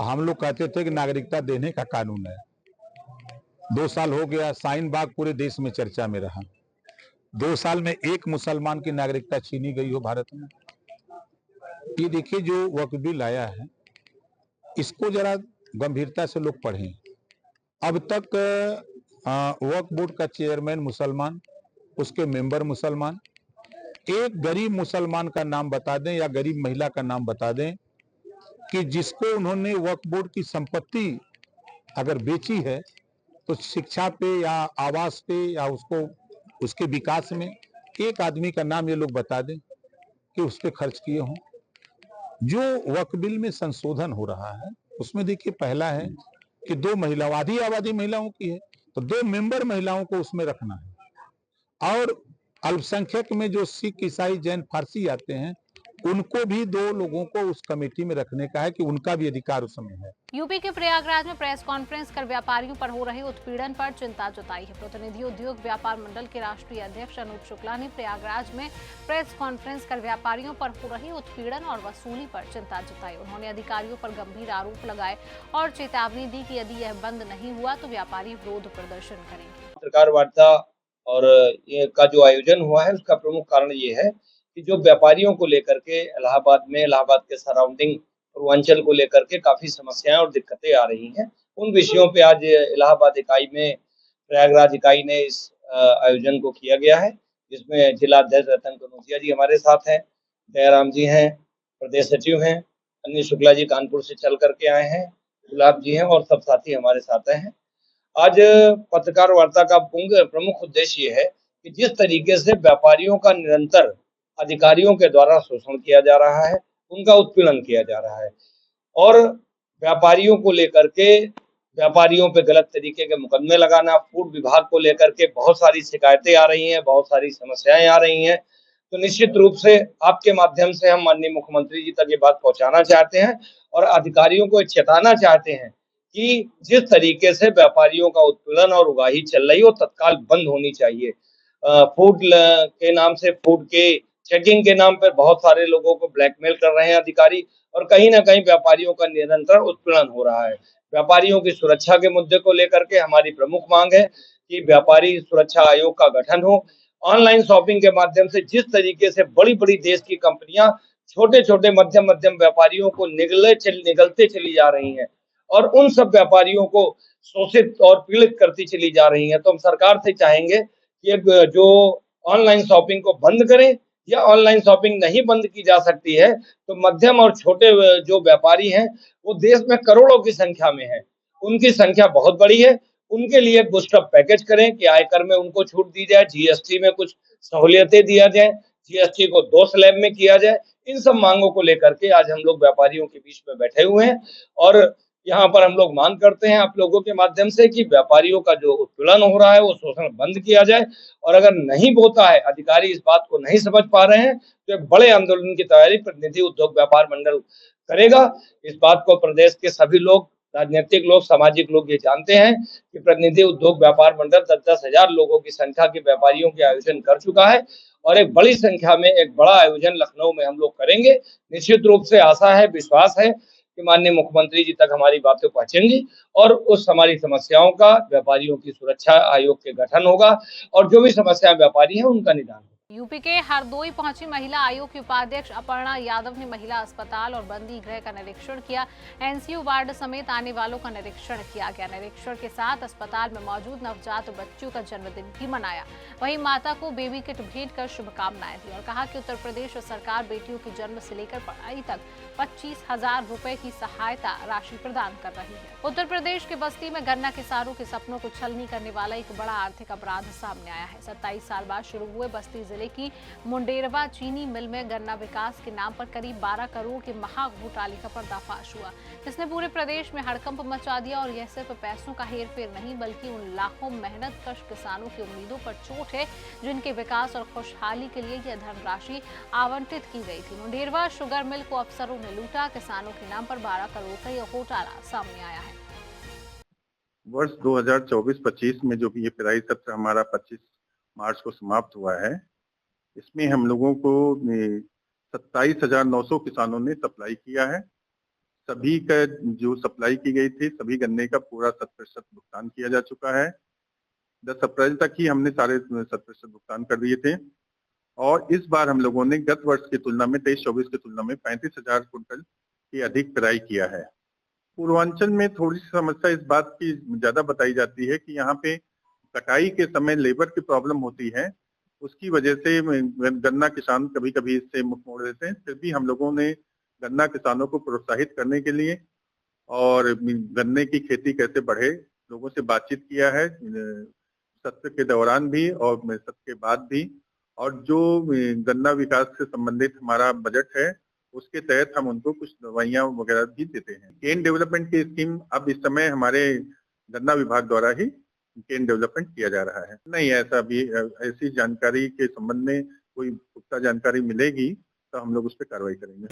हम लोग कहते थे कि नागरिकता देने का कानून है। 2 साल हो गया, शाहीन बाग पूरे देश में चर्चा में रहा। 2 साल में एक मुसलमान की नागरिकता छीनी गई हो भारत में। ये देखिए, जो वक्फ बिल आया है, इसको जरा गंभीरता से लोग पढ़ें। अब तक वक्फ बोर्ड का चेयरमैन मुसलमान, उसके मेंबर मुसलमान। एक गरीब मुसलमान का नाम बता दें या गरीब महिला का नाम बता दें कि जिसको उन्होंने वक्फ बोर्ड की संपत्ति अगर बेची है तो शिक्षा पे या आवास पे या उसको उसके विकास में एक आदमी का नाम ये लोग बता दें कि उस पर खर्च किए हों। जो वक्फ बिल में संशोधन हो रहा है उसमें देखिए, पहला है कि 2 महिलाओं, आधी आबादी महिलाओं की है तो 2 मेंबर महिलाओं को उसमें रखना है। और अल्पसंख्यक में जो सिख, ईसाई, जैन, फारसी आते हैं, उनको भी 2 लोगों को उस कमेटी में रखने का है कि उनका भी अधिकार उसमें है। यूपी के प्रयागराज में प्रेस कॉन्फ्रेंस कर व्यापारियों पर हो रहे उत्पीड़न पर चिंता जताई है। प्रतिनिधि उद्योग व्यापार मंडल के राष्ट्रीय अध्यक्ष अनूप शुक्ला ने प्रयागराज में प्रेस कॉन्फ्रेंस कर व्यापारियों पर हो रही उत्पीड़न और वसूली पर चिंता जताई। उन्होंने अधिकारियों पर गंभीर आरोप लगाए और चेतावनी दी कि यदि यह बंद नहीं हुआ तो व्यापारी विरोध प्रदर्शन करेंगे। पत्रकार वार्ता और ये का जो आयोजन हुआ है उसका प्रमुख कारण ये है कि जो व्यापारियों को लेकर के इलाहाबाद में, इलाहाबाद के सराउंडिंग, पूर्वांचल को लेकर के काफी समस्याएं और दिक्कतें आ रही हैं, उन विषयों पे आज इलाहाबाद इकाई में, प्रयागराज इकाई ने इस आयोजन को किया गया है, जिसमें जिला अध्यक्ष रतन कनौजिया जी हमारे साथ हैं, जयराम जी हैं, प्रदेश सचिव हैं, अनिल शुक्ला जी कानपुर से चल करके आए हैं, गुलाब जी हैं और सब साथी हमारे साथ हैं। आज पत्रकार वार्ता का प्रमुख उद्देश्य ये है कि जिस तरीके से व्यापारियों का निरंतर अधिकारियों के द्वारा शोषण किया जा रहा है, उनका उत्पीड़न किया जा रहा है और व्यापारियों को लेकर के, व्यापारियों पे गलत तरीके के मुकदमे लगाना, फूड विभाग को लेकर के बहुत सारी शिकायतें आ रही हैं, बहुत सारी समस्याएं आ रही हैं। तो निश्चित रूप से आपके माध्यम से हम माननीय मुख्यमंत्री जी तक ये बात पहुंचाना चाहते हैं और अधिकारियों को चेताना चाहते हैं कि जिस तरीके से व्यापारियों का उत्पीड़न और उगाही चल रही है वो तत्काल बंद होनी चाहिए। फूड के नाम से, फूड के चेकिंग के नाम पर बहुत सारे लोगों को ब्लैकमेल कर रहे हैं अधिकारी और कहीं ना कहीं व्यापारियों का निरंतर उत्पीड़न हो रहा है। व्यापारियों की सुरक्षा के मुद्दे को लेकर के हमारी प्रमुख मांग है कि व्यापारी सुरक्षा आयोग का गठन हो। ऑनलाइन शॉपिंग के माध्यम से जिस तरीके से बड़ी बड़ी देश की कंपनियां छोटे छोटे मध्यम व्यापारियों को निगलते चली जा रही हैं और उन सब व्यापारियों को शोषित और पीड़ित करती चली जा रही हैं, तो हम सरकार से चाहेंगे कि जो ऑनलाइन शॉपिंग को बंद करें या ऑनलाइन शॉपिंग नहीं बंद की जा सकती है तो मध्यम और छोटे जो व्यापारी हैं वो देश में करोड़ों की संख्या में हैं, उनकी संख्या बहुत बड़ी है, उनके लिए बूस्टअप पैकेज करें कि आयकर में उनको छूट दी जाए, जीएसटी में कुछ सहूलियतें दिया जाए, जीएसटी को 2 स्लैब में किया जाए। इन सब मांगों को लेकर के आज हम लोग व्यापारियों के बीच में बैठे हुए हैं और यहाँ पर हम लोग मांग करते हैं आप लोगों के माध्यम से कि व्यापारियों का जो उत्पीड़न हो रहा है वो शोषण बंद किया जाए और अगर नहीं होता है, अधिकारी इस बात को नहीं समझ पा रहे हैं, तो एक बड़े आंदोलन की तैयारी प्रतिनिधि उद्योग व्यापार मंडल करेगा। इस बात को प्रदेश के सभी लोग, राजनीतिक लोग, सामाजिक लोग ये जानते हैं कि प्रतिनिधि उद्योग व्यापार मंडल 10-10 हजार लोगों की संख्या के व्यापारियों के आयोजन कर चुका है और एक बड़ी संख्या में एक बड़ा आयोजन लखनऊ में हम लोग करेंगे। निश्चित रूप से आशा है, विश्वास है कि माननीय मुख्यमंत्री जी तक हमारी बातें पहुंचेंगी और उस हमारी समस्याओं का, व्यापारियों की सुरक्षा आयोग के गठन होगा और जो भी समस्याएं व्यापारी हैं उनका निदान होगा। यूपी के हरदोई पहुंची महिला आयोग की उपाध्यक्ष अपर्णा यादव ने महिला अस्पताल और बंदी गृह का निरीक्षण किया। एनसीयू वार्ड समेत आने वालों का निरीक्षण किया गया। निरीक्षण के साथ अस्पताल में मौजूद नवजात बच्चों का जन्मदिन भी मनाया। वहीं माता को बेबी किट भेंट कर शुभकामनाएं दी और कहा कि उत्तर प्रदेश सरकार बेटियों की जन्म से लेकर पढ़ाई तक 25,000 रुपए की सहायता राशि प्रदान कर रही है। उत्तर प्रदेश के बस्ती में गन्ना किसानों के सपनों को छलनी करने वाला एक बड़ा आर्थिक अपराध सामने आया है। 27 साल बाद शुरू हुए बस्ती जिले की मुंडेरवा चीनी मिल में गन्ना विकास के नाम पर करीब 12 करोड़ के महा घोटाले का पर्दाफाश हुआ, जिसने पूरे प्रदेश में हड़कंप मचा दिया। और यह सिर्फ पैसों का हेरफेर नहीं बल्कि उन लाखों मेहनतकश किसानों की उम्मीदों पर चोट है जिनके विकास और खुशहाली के लिए यह धनराशि आवंटित की गई थी। मुंडेरवा शुगर मिल को अफसरों ने लूटा, किसानों के नाम पर 12 करोड़ का यह घोटाला सामने आया है। वर्ष 2024-25 में जो ये पेराई सत्र हमारा 25 मार्च को समाप्त हुआ है, इसमें हम लोगों को 27,900 किसानों ने सप्लाई किया है। सभी का जो सप्लाई की गई थी सभी गन्ने का पूरा 100% भुगतान किया जा चुका है। 10 अप्रैल तक ही हमने सारे 100% भुगतान कर दिए थे। और इस बार हम लोगों ने गत वर्ष की तुलना में 23-24 की तुलना में 35,000 कुंटल की अधिक पेराई किया है। पूर्वांचल में थोड़ी सी समस्या इस बात की ज्यादा बताई जाती है कि यहाँ पे कटाई के समय लेबर की प्रॉब्लम होती है, उसकी वजह से गन्ना किसान कभी कभी इससे मुख मोड़ देते हैं। फिर भी हम लोगों ने गन्ना किसानों को प्रोत्साहित करने के लिए और गन्ने की खेती कैसे बढ़े लोगों से बातचीत किया है, सत्र के दौरान भी और सत्र के बाद भी। और जो गन्ना विकास से संबंधित हमारा बजट है उसके तहत हम उनको कुछ दवाइयाँ वगैरह भी देते हैं। केन डेवलपमेंट की स्कीम अब इस समय हमारे गन्ना विभाग द्वारा ही केन डेवलपमेंट किया जा रहा है। नहीं, ऐसा भी ऐसी जानकारी के संबंध में कोई पुख्ता जानकारी मिलेगी तो हम लोग उस पर कार्रवाई करेंगे।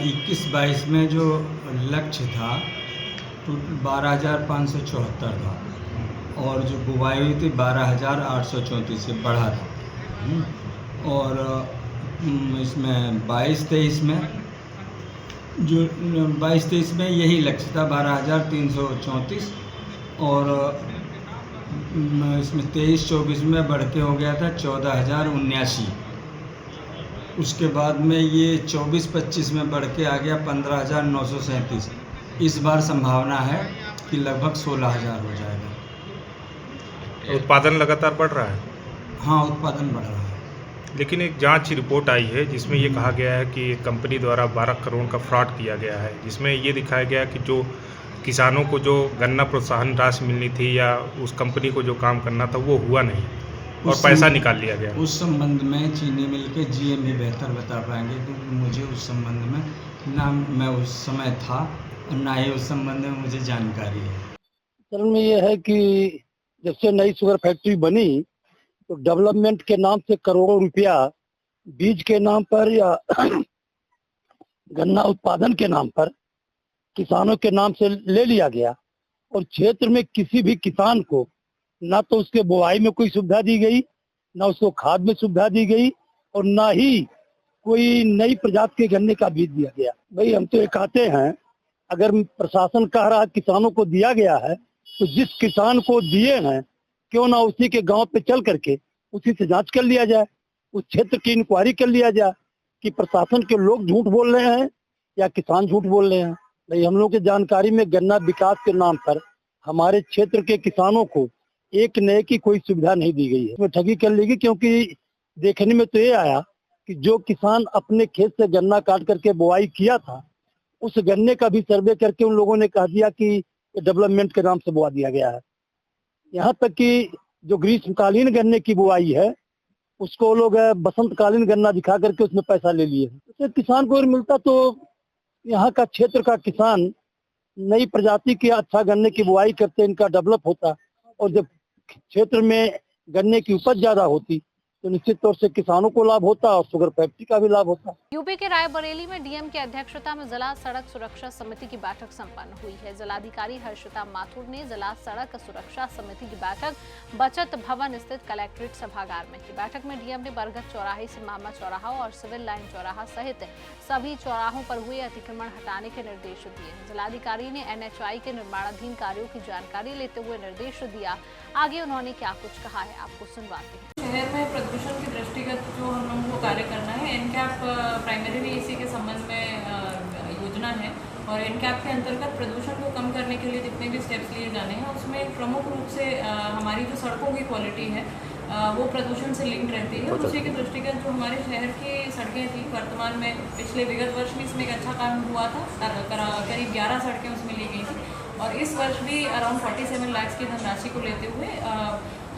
21-22 में जो लक्ष्य था 12,574 था और जो बुवाई हुई थी 12,834 से बढ़ा था। और इसमें 22-23 में जो 22-23 में यही लक्ष्य था 12,334 और इसमें 23-24 में बढ़ के हो गया था 14,079। उसके बाद में ये 24-25 में बढ़ के आ गया 15,937। इस बार संभावना है कि लगभग 16,000 हो जाएगा। उत्पादन लगातार बढ़ रहा है? हाँ, उत्पादन बढ़ रहा है। लेकिन एक जांच रिपोर्ट आई है जिसमें ये कहा गया है कि कंपनी द्वारा 12 करोड़ का फ्रॉड किया गया है, जिसमें ये दिखाया गया कि जो किसानों को जो गन्ना प्रोत्साहन राशि मिलनी थी या उस कंपनी को जो काम करना था वो हुआ नहीं और पैसा निकाल लिया गया। उस संबंध में चीनी मिल के जीएम भी बेहतर बता पाएंगे क्योंकि मुझे उस संबंध में ना मैं उस समय था और ना ही उस संबंध में मुझे जानकारी है। असल में ये है कि जब से नई शुगर फैक्ट्री बनी तो डेवलपमेंट के नाम से करोड़ों रुपया बीज के नाम पर या गन्ना उत्पादन के नाम पर किसानों के नाम से ले लिया गया और क्षेत्र में किसी भी किसान को ना तो उसके बुआई में कोई सुविधा दी गई, ना उसको खाद में सुविधा दी गई और ना ही कोई नई प्रजाति के गन्ने का बीज दिया गया। भाई हम तो ये कहते हैं अगर प्रशासन कह रहा किसानों को दिया गया है तो जिस किसान को दिए हैं क्यों ना उसी के गांव पे चल करके उसी से जांच कर लिया जाए, उस क्षेत्र की इंक्वायरी कर लिया जाए कि प्रशासन के लोग झूठ बोल रहे हैं या किसान झूठ बोल रहे हैं। भाई हम लोग की जानकारी में गन्ना विकास के नाम पर हमारे क्षेत्र के किसानों को एक नए की कोई सुविधा नहीं दी गई है। उसमें ठगी कर लेगी क्योंकि देखने में तो ये आया कि जो किसान अपने खेत से गन्ना काट करके बुआई किया था उस गन्ने का भी सर्वे करके उन लोगों ने कह दिया कि डेवलपमेंट के नाम से बुआ दिया गया है। यहाँ तक कि जो ग्रीष्मकालीन गन्ने की बुआई है उसको लोग बसंतकालीन गन्ना दिखा करके उसमें पैसा ले लिए। तो किसान को मिलता तो यहाँ का क्षेत्र का किसान नई प्रजाति के अच्छा गन्ने की बुआई करते इनका डेवलप होता और जब क्षेत्र में गन्ने की उपज ज्यादा होती तो निश्चित तौर से किसानों को लाभ होता और शुगर फैक्ट्री का भी लाभ होता। यूपी के रायबरेली में डीएम की अध्यक्षता में जिला सड़क सुरक्षा समिति की बैठक संपन्न हुई है। जिलाधिकारी हर्षिता माथुर ने जिला सड़क सुरक्षा समिति की बैठक बचत भवन स्थित कलेक्ट्रेट सभागार में की। बैठक में डीएम ने बरगद चौराहे से मामा चौराहा और सिविल लाइन चौराहा सहित सभी चौराहों पर हुए अतिक्रमण हटाने के निर्देश दिए। जिलाधिकारी ने एनएचआई के निर्माणाधीन कार्यों की जानकारी लेते हुए निर्देश दिया। आगे उन्होंने क्या कुछ कहा है आपको सुनवाते हैं। शहर में प्रदूषण के दृष्टिगत जो हम लोगों को कार्य करना है, एनकैप प्राइमरीली इसी के संबंध में योजना है और एनकैप के अंतर्गत प्रदूषण को कम करने के लिए जितने भी स्टेप्स लिए जाने हैं उसमें प्रमुख रूप से हमारी जो सड़कों की क्वालिटी है वो प्रदूषण से लिंक्ड रहती है। उसी के दृष्टिगत जो हमारे शहर की सड़कें थी वर्तमान में पिछले विगत वर्ष में इसमें एक अच्छा काम हुआ था, करीब 11 सड़कें उसमें ली गई थी और इस वर्ष भी अराउंड 47 लाख की धनराशि को लेते हुए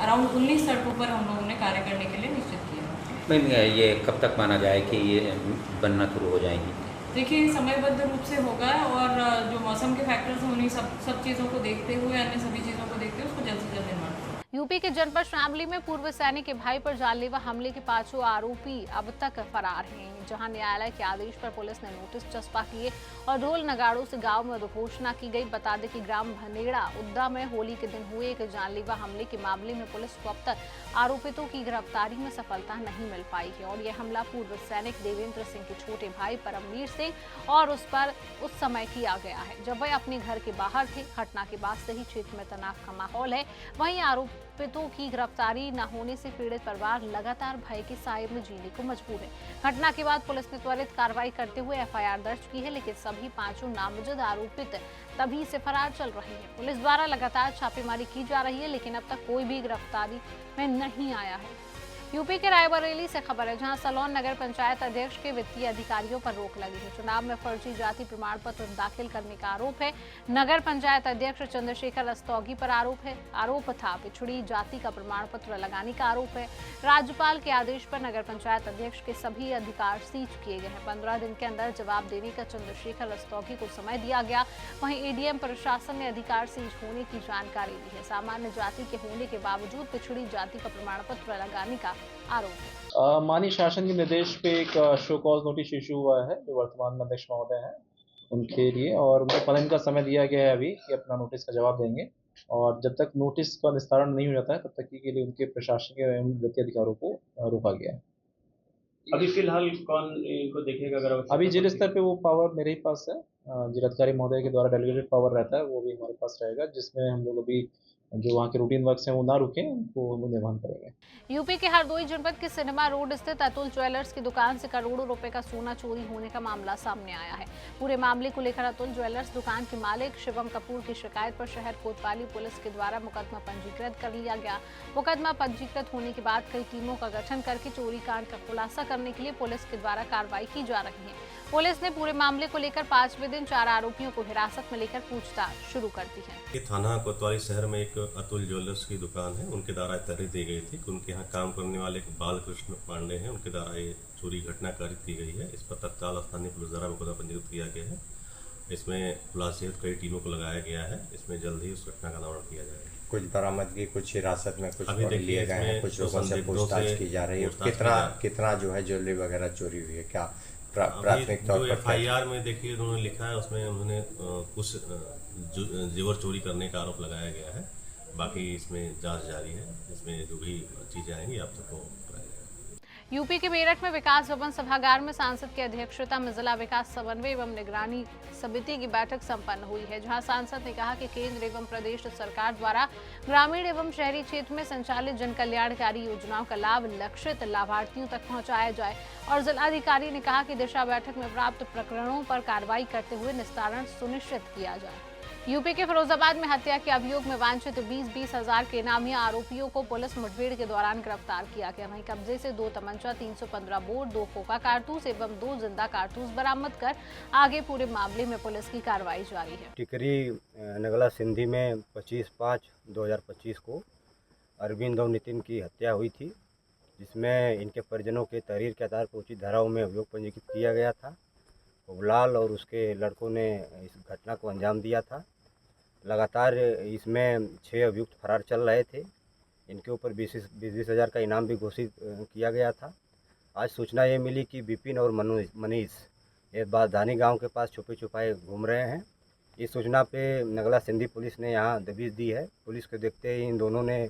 अराउंड 19 सड़कों पर हम लोगों ने कार्य करने के लिए निश्चित किया। मैम ये कब तक माना जाए कि ये बनना शुरू हो जाएंगी? देखिए समयबद्ध रूप से होगा और जो मौसम के फैक्टर्स हैं उन्हीं सब चीज़ों को देखते हुए, अन्य सभी चीज़ों को देखते हुए उसको जल्द से जल्द निर्माण। यूपी के जनपद शामली में पूर्व सैनिक के भाई पर जानलेवा हमले के 5 आरोपी अब तक फरार हैं। जहां न्यायालय के आदेश पर पुलिस ने नोटिस चस्पा किए और ढोल नगाड़ों से गांव में उद्घोषणा की गई। बता दें कि ग्राम भनेड़ा उद्दा में होली के दिन हुए एक जानलेवा हमले के मामले में पुलिस को अब तक आरोपितों की गिरफ्तारी में सफलता नहीं मिल पाई है और यह हमला पूर्व सैनिक देवेंद्र सिंह के छोटे भाई परमवीर सिंह और उस पर उस समय किया गया है जब वह अपने घर के बाहर थे। घटना के बाद से ही क्षेत्र में तनाव का माहौल है। वहीं आरोपितों की गिरफ्तारी न होने से पीड़ित परिवार लगातार भय के साए में जीने को मजबूर है। घटना के बाद पुलिस ने त्वरित कार्रवाई करते हुए एफआईआर दर्ज की है, लेकिन सभी 5 नामजद आरोपित तभी से फरार चल रहे हैं। पुलिस द्वारा लगातार छापेमारी की जा रही है, लेकिन अब तक कोई भी गिरफ्तारी में नहीं आया है। यूपी के रायबरेली से खबर है, जहां सलोन नगर पंचायत अध्यक्ष के वित्तीय अधिकारियों पर रोक लगी है। चुनाव में फर्जी जाति प्रमाण पत्र दाखिल करने का आरोप है। नगर पंचायत अध्यक्ष चंद्रशेखर रस्तोगी पर आरोप था पिछड़ी जाति का प्रमाण पत्र लगाने का आरोप है। राज्यपाल के आदेश पर नगर पंचायत अध्यक्ष के सभी अधिकार सीज किए गए हैं। 15 दिन के अंदर जवाब देने का चंद्रशेखर रस्तोगी को समय दिया गया। वहीं एडीएम प्रशासन ने अधिकार सीज होने की जानकारी दी है। सामान्य जाति के होने के बावजूद पिछड़ी जाति का प्रमाण पत्र लगाने का आरोप। माननीय शासन के निर्देश पे एक शो कॉज नोटिस इशू हुआ है जो वर्तमान अध्यक्ष महोदय हैं उनके लिए, और उनको 15 दिन का समय दिया गया है अभी कि अपना नोटिस का जवाब देंगे, और जब तक नोटिस का निस्तारण नहीं हो जाता है तब तक के लिए उनके प्रशासनिक एवं वित्तीय अधिकारों को रोका गया है। अभी फिलहाल कौन इनको देखेगा? अगर अभी जिला स्तर पे वो पावर मेरे ही पास है, जिलाधिकारी महोदय के द्वारा डेलीगेटेड पावर रहता है, वो भी हमारे पास रहेगा, जिसमें हम लोग अभी जो वहाँ के रूटीन वर्क्स हैं वो ना रुके, उनको हम निर्माण करेंगे। यूपी के हरदोई जनपद के सिनेमा रोड स्थित अतुल ज्वेलर्स की दुकान से करोड़ों रुपए का सोना चोरी होने का मामला सामने आया है। पूरे मामले को लेकर अतुल ज्वेलर्स दुकान के मालिक शिवम कपूर की शिकायत पर शहर कोतवाली पुलिस के द्वारा मुकदमा पंजीकृत कर लिया गया। मुकदमा पंजीकृत होने के बाद कई टीमों का गठन करके चोरी कांड का खुलासा करने के लिए पुलिस के द्वारा कार्रवाई की जा रही है। पुलिस ने पूरे मामले को लेकर 5वें दिन 4 आरोपियों को हिरासत में लेकर पूछताछ शुरू कर दी है। थाना कोतवाली शहर में एक अतुल ज्वेलर्स की दुकान है, उनके द्वारा तहरीर दी गई थी कि उनके यहाँ काम करने वाले एक बालकृष्ण पांडे हैं, उनके द्वारा ये चोरी घटना कारित की गई है। इस पर तत्काल स्थानीय पुलिस द्वारा मुकदमा पंजीकृत किया गया है। इसमें खुलासे कई टीमों को लगाया गया है। इसमें जल्द ही उस घटना का निवारण किया जाएगा। कुछ बरामदगी, कुछ हिरासत में, कुछ अभी लिए गए हैं, कुछ लोगों से पूछताछ की जा रही है। कितना जो है ज्वेलरी वगैरह चोरी हुई है, क्या प्राथमिक तौर पर एफआईआर में देखिए उन्होंने लिखा है, उसमें उन्होंने कुछ जेवर चोरी करने का आरोप लगाया गया है। बाकी इसमें जांच जारी है, इसमें जो भी चीजें आएंगी आप सबको। यूपी के मेरठ में विकास भवन सभागार में सांसद की अध्यक्षता में जिला विकास समन्वय एवं निगरानी समिति की बैठक संपन्न हुई है, जहां सांसद ने कहा कि केंद्र एवं प्रदेश सरकार द्वारा ग्रामीण एवं शहरी क्षेत्र में संचालित जन कल्याणकारी योजनाओं का लाभ लक्षित लाभार्थियों तक पहुंचाया जाए। और जिलाधिकारी ने कहा कि दिशा बैठक में प्राप्त प्रकरणों पर कार्रवाई करते हुए निस्तारण सुनिश्चित किया जाए। यूपी के फिरोजाबाद में हत्या के अभियोग में वांछित 20-20 हजार के इनामी आरोपियों को पुलिस मुठभेड़ के दौरान गिरफ्तार किया गया। वहीं कब्जे से 2 तमंचा, 315 बोर, 2 खोखा कारतूस एवं 2 जिंदा कारतूस बरामद कर आगे पूरे मामले में पुलिस की कार्रवाई जारी है। टिकरी नगला सिंधी में 25/5/2025 को अरविंद और नितिन की हत्या हुई थी, जिसमें इनके परिजनों के तहरीर के आधार पर उचित धाराओं में अभियोग पंजीकृत किया गया था। उबलाल और उसके लड़कों ने इस घटना को अंजाम दिया था। लगातार इसमें 6 अभियुक्त फरार चल रहे थे। इनके ऊपर 20-20 हज़ार का इनाम भी घोषित किया गया था। आज सूचना ये मिली कि विपिन और मनीष ये बाधानी गांव के पास छुपे छुपाए घूम रहे हैं। इस सूचना पे नगला सिंधी पुलिस ने यहाँ दबिश दी है। पुलिस को देखते ही इन दोनों ने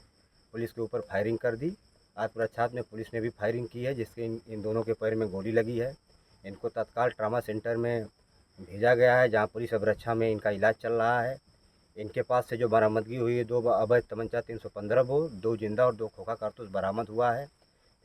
पुलिस के ऊपर फायरिंग कर दी। आज प्रच्छाद में पुलिस ने भी फायरिंग की है, जिससे इन दोनों के पैर में गोली लगी है। इनको तत्काल ट्रामा सेंटर में भेजा गया है, जहाँ पुलिस अभिरक्षा में इनका इलाज चल रहा है। इनके पास से जो बरामदगी हुई है 2 अवैध तमंचा, 315 बोर, 2 जिंदा और 2 खोखा कारतूस बरामद हुआ है।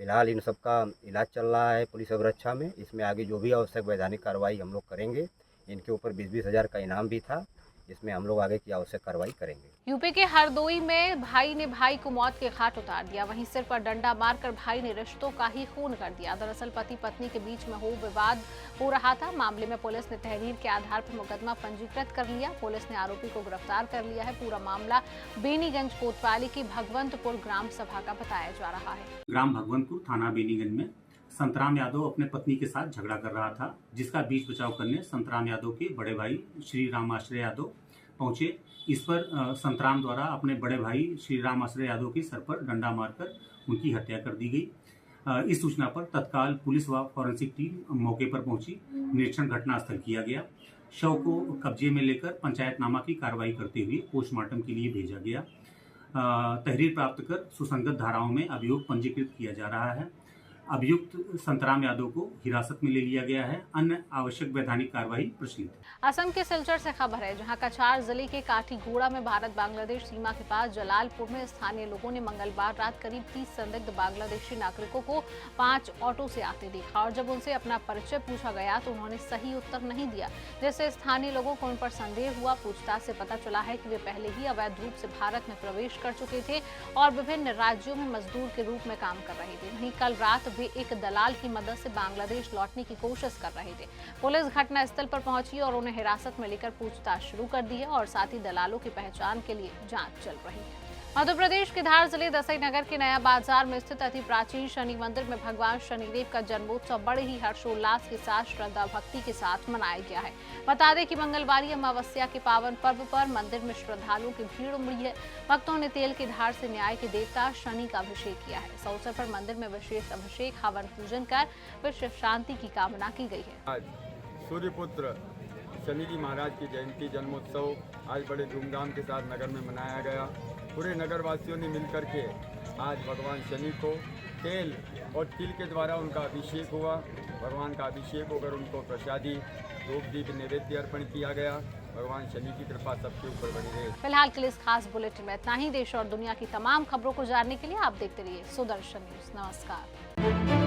फिलहाल इन सब का इलाज चल रहा है पुलिस अभिरक्षा में। इसमें आगे जो भी आवश्यक वैधानिक कार्रवाई हम लोग करेंगे। इनके ऊपर 20-20 हज़ार का इनाम भी था। जिसमें हम लोग आगे की आवश्यक कार्रवाई करेंगे। यूपी के हरदोई में भाई ने भाई को मौत के घाट उतार दिया। वहीं सिर पर डंडा मारकर भाई ने रिश्तों का ही खून कर दिया। दरअसल पति पत्नी के बीच में विवाद हो रहा था। मामले में पुलिस ने तहरीर के आधार पर मुकदमा पंजीकृत कर लिया। पुलिस ने आरोपी को गिरफ्तार कर लिया है। पूरा मामला बेनीगंज कोतवाली की भगवंतपुर ग्राम सभा का बताया जा रहा है। ग्राम भगवंतपुर थाना बेनीगंज में संतराम यादव अपने पत्नी के साथ झगड़ा कर रहा था, जिसका बीच बचाव करने संतराम यादव के बड़े भाई श्री राम आश्रय यादव पहुंचे। इस पर संतराम द्वारा अपने बड़े भाई श्री राम आश्रय यादव के सर पर डंडा मारकर उनकी हत्या कर दी गई। इस सूचना पर तत्काल पुलिस व फॉरेंसिक टीम मौके पर पहुंची। निरीक्षण घटनास्थल किया गया। शव को कब्जे में लेकर पंचायतनामा की कार्रवाई करते हुए पोस्टमार्टम के लिए भेजा गया। तहरीर प्राप्त कर सुसंगत धाराओं में अभियोग पंजीकृत किया जा रहा है। अभियुक्त संतराम यादव को हिरासत में ले लिया गया है। अन्य आवश्यक वैधानिक कार्रवाई प्रचलित है। असम के सिलचर से खबर है, जहां कछार जिले के काठीगुड़ा में भारत बांग्लादेश सीमा के पास जलालपुर में स्थानीय लोगों ने मंगलवार रात करीब 30 संदिग्ध बांग्लादेशी नागरिकों को 5 ऑटो से आते देखा और जब उनसे अपना परिचय पूछा गया तो उन्होंने सही उत्तर नहीं दिया, जिससे स्थानीय लोगों को उन पर संदेह हुआ। पूछताछ से पता चला है कि वे पहले ही अवैध रूप से भारत में प्रवेश कर चुके थे और विभिन्न राज्यों में मजदूर के रूप में काम कर रहे थे। वहीं कल रात वे एक दलाल की मदद से बांग्लादेश लौटने की कोशिश कर रहे थे। पुलिस घटनास्थल पर पहुंची और उन्हें हिरासत में लेकर पूछताछ शुरू कर दी है और साथ ही दलालों की पहचान के लिए जांच चल रही है। मध्य प्रदेश के धार जिले दसई नगर के नया बाजार में स्थित अति प्राचीन शनि मंदिर में भगवान शनिदेव का जन्मोत्सव बड़े ही हर्षोल्लास के साथ श्रद्धा भक्ति के साथ मनाया गया है। बता दें कि मंगलवार अमावस्या के पावन पर्व पर मंदिर में श्रद्धालुओं की भीड़ उमड़ी है। भक्तों ने तेल की धार से न्याय के देवता शनि का अभिषेक किया है। इस अवसर पर मंदिर में विशेष अभिषेक हवन पूजन कर विश्व शांति की कामना की गई है। आज सूर्यपुत्र शनि जी महाराज की जयंती जन्मोत्सव आज बड़े धूमधाम के साथ नगर में मनाया गया। पूरे नगर वासियों ने मिलकर के आज भगवान शनि को तेल और तिल के द्वारा उनका अभिषेक हुआ। भगवान का अभिषेक होकर उनको प्रसादी धूप दीप नैवेद्य अर्पण किया गया। भगवान शनि की कृपा सबके ऊपर बनी रहे। फिलहाल के लिए इस खास बुलेटिन में इतना ही। देश और दुनिया की तमाम खबरों को जानने के लिए आप देखते रहिए सुदर्शन न्यूज। नमस्कार।